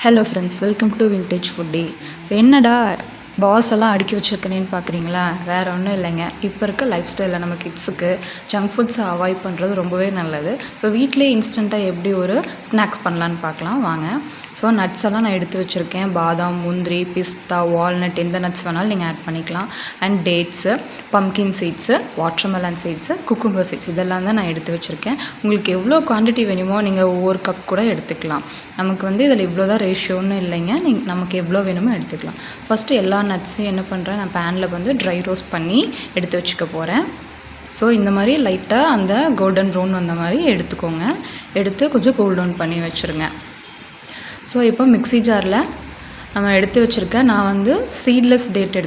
Hello friends, welcome to vintage foodie. என்னடா pass எல்லாம் அடுக்கி வச்சுருக்கேன்னு பார்க்குறீங்களா? வேறு ஒன்றும் இல்லைங்க. இப்போ இருக்க லைஃப் ஸ்டைலில் நம்ம கிட்ஸுக்கு ஜங்க் ஃபுட்ஸை அவாய்ட் பண்ணுறது ரொம்பவே நல்லது. ஸோ வீட்டிலே இன்ஸ்டண்ட்டாக எப்படி ஒரு ஸ்நாக்ஸ் பண்ணலான்னு பார்க்கலாம் வாங்க. ஸோ நட்ஸ் எல்லாம் நான் எடுத்து வச்சுருக்கேன். பாதாம், முந்திரி, பிஸ்தா, வால்நட், எந்த நட்ஸ் வேணாலும் நீங்கள் ஆட் பண்ணிக்கலாம். And dates, pumpkin seeds, watermelon seeds, cucumber seeds இதெல்லாம் தான் நான் எடுத்து வச்சுருக்கேன். உங்களுக்கு எவ்வளோ குவான்டிட்டி வேணுமோ நீங்கள் ஒவ்வொரு கப் கூட எடுத்துக்கலாம். நமக்கு வந்து இதில் இவ்வளோ தான் ரேஷியோன்னு இல்லைங்க. நமக்கு எவ்வளோ வேணுமோ எடுத்துக்கலாம். ஃபஸ்ட்டு எல்லா நட்ஸையும் என்ன பண்ணுறேன், நான் பேனில் வந்து ட்ரை ரோஸ்ட் பண்ணி எடுத்து வச்சுக்க போகிறேன். ஸோ இந்த மாதிரி லைட்டாக அந்த கோல்டன் ப்ரௌன் வந்த மாதிரி எடுத்துக்கோங்க. எடுத்து கொஞ்சம் கூல் டவுன் பண்ணி வச்சுருங்க. ஸோ இப்போ மிக்ஸி ஜாரில் நம்ம எடுத்து வச்சுருக்கேன். நான் வந்து சீட்லெஸ் டேட்ஸ்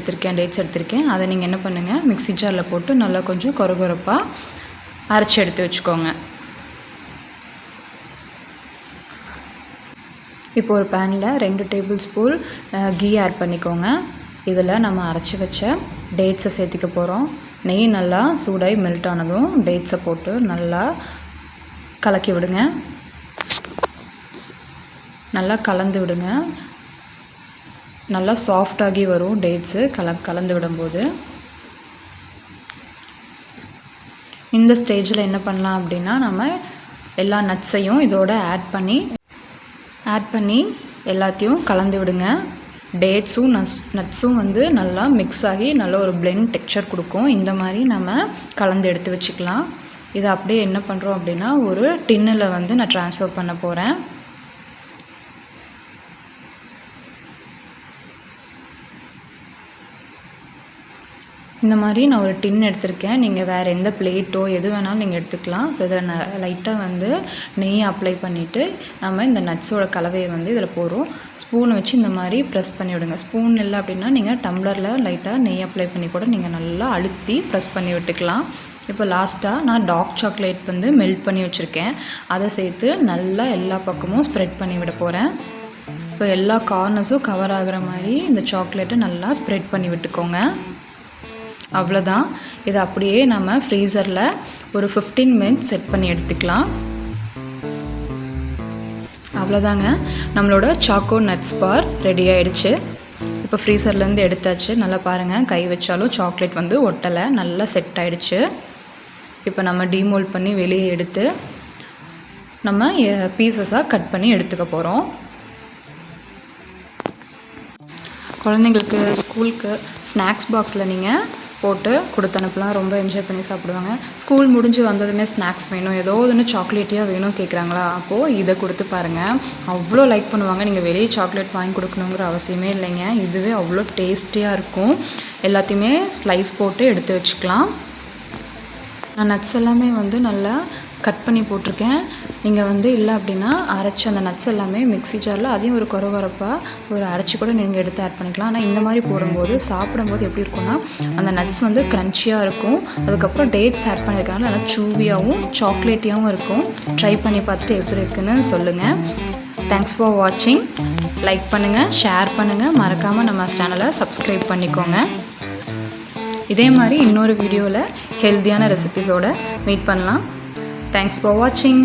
எடுத்திருக்கேன். அதை நீங்கள் என்ன பண்ணுங்கள், மிக்ஸி ஜாரில் போட்டு நல்லா கொஞ்சம் கொரகொரப்பாக அரைச்சி எடுத்து வச்சுக்கோங்க. இப்போ ஒரு பேனில் 2 டேபிள் ஸ்பூன் கீ ஆட் பண்ணிக்கோங்க. இதில் நம்ம அரைச்சி வச்ச டேட்ஸை சேர்த்திக்க போகிறோம். நெய் நல்லா சூடாகி மெல்ட் ஆனதும் டேட்ஸை போட்டு நல்லா கலக்கி விடுங்க. நல்லா கலந்து விடுங்க. நல்லா சாஃப்டாகி வரும் டேட்ஸு கலந்து விடும்போது. இந்த ஸ்டேஜில் என்ன பண்ணலாம் அப்படின்னா, நம்ம எல்லா நட்ஸையும் இதோட ஆட் பண்ணி எல்லாத்தையும் கலந்து விடுங்க. டேட்ஸும் நட்ஸும் வந்து நல்லா மிக்ஸ் ஆகி நல்ல ஒரு பிளெண்ட் டெக்ஸ்சர் கொடுக்கும். இந்த மாதிரி நம்ம கலந்து எடுத்து வச்சுக்கலாம். இதை அப்படியே என்ன பண்ணுறோம் அப்படின்னா, ஒரு டின்னில் வந்து நான் ட்ரான்ஸ்ஃபர் பண்ண போகிறேன். இந்த மாதிரி நான் ஒரு டின் எடுத்திருக்கேன். நீங்கள் வேறு எந்த பிளேட்டோ எது வேணாலும் நீங்கள் எடுத்துக்கலாம். ஸோ இதில் லைட்டாக வந்து நெய் அப்ளை பண்ணிவிட்டு நம்ம இந்த நட்ஸோட கலவையை வந்து இதில் போடுறோம். ஸ்பூனை வச்சு இந்த மாதிரி ப்ரெஸ் பண்ணி விடுங்க. ஸ்பூன் இல்லை அப்படின்னா நீங்கள் டம்ளரில் லைட்டாக நெய் அப்ளை பண்ணி கூட நீங்கள் நல்லா அழுத்தி ப்ரெஸ் பண்ணி விட்டுக்கலாம். இப்போ லாஸ்ட்டாக நான் டார்க் சாக்லேட் வந்து மெல்ட் பண்ணி வச்சுருக்கேன். அதை சேர்த்து நல்லா எல்லா பக்கமும் ஸ்ப்ரெட் பண்ணி விட போகிறேன். ஸோ எல்லா கார்னர்ஸும் கவர் ஆகிற மாதிரி இந்த சாக்லேட்டை நல்லா ஸ்ப்ரெட் பண்ணி விட்டுக்கோங்க. அவ்வளோதான். இதை அப்படியே நம்ம ஃப்ரீசரில் ஒரு 15 மினிட்ஸ் செட் பண்ணி எடுத்துக்கலாம். அவ்வளோதாங்க, நம்மளோட சாக்கோ நட்ஸ் பார் ரெடி ஆகிடுச்சு. இப்போ ஃப்ரீசர்லேருந்து எடுத்தாச்சு. நல்லா பாருங்கள், கை வச்சாலும் சாக்லேட் வந்து ஒட்டலை, நல்லா செட் ஆகிடுச்சு. இப்போ நம்ம டீமோல்ட் பண்ணி வெளியே எடுத்து நம்ம பீசஸாக கட் பண்ணி எடுத்துக்க போகிறோம். குழந்தைங்களுக்கு ஸ்கூலுக்கு ஸ்நாக்ஸ் பாக்ஸில் நீங்கள் போட்டு கொடுத்து அனுப்பலாம். ரொம்ப என்ஜாய் பண்ணி சாப்பிடுவாங்க. ஸ்கூல் முடிஞ்சு வந்ததுமே ஸ்நாக்ஸ் வேணும், ஏதோ ஒன்று சாக்லேட்டியாக வேணும் கேட்குறாங்களா, அப்போது இதை கொடுத்து பாருங்கள், அவ்வளோ லைக் பண்ணுவாங்க. நீங்கள் வெளியே சாக்லேட் வாங்கி கொடுக்கணுங்கிற அவசியமே இல்லைங்க. இதுவே அவ்வளோ டேஸ்டியாக இருக்கும். எல்லாத்தையுமே ஸ்லைஸ் போட்டு எடுத்து வச்சுக்கலாம். நான் நட்ஸ் எல்லாமே வந்து நல்லா கட் பண்ணி போட்டிருக்கேன். நீங்கள் வந்து இல்லை அப்படின்னா அரைச்சி அந்த நட்ஸ் எல்லாமே மிக்ஸி ஜாரில் அதையும் ஒரு கொரகொரப்பாக ஒரு அரைச்சி கூட நீங்கள் எடுத்து ஆட் பண்ணிக்கலாம். ஆனால் இந்த மாதிரி போடும்போது சாப்பிடும்போது எப்படி இருக்கும்னா, அந்த நட்ஸ் வந்து க்ரன்ச்சியாக இருக்கும். அதுக்கப்புறம் டேட்ஸ் ஆட் பண்ணியிருக்காங்க, நல்லா சூவியாகவும் சாக்லேட்டியாகவும் இருக்கும். ட்ரை பண்ணி பார்த்துட்டு எப்படி இருக்குன்னு சொல்லுங்கள். தேங்க்ஸ் ஃபார் வாட்சிங். லைக் பண்ணுங்கள், ஷேர் பண்ணுங்கள், மறக்காமல் நம்ம சேனலை சப்ஸ்கிரைப் பண்ணிக்கோங்க. இதே மாதிரி இன்னொரு வீடியோவில் ஹெல்த்தியான ரெசிபிஸோடு மீட் பண்ணலாம். Thanks for watching.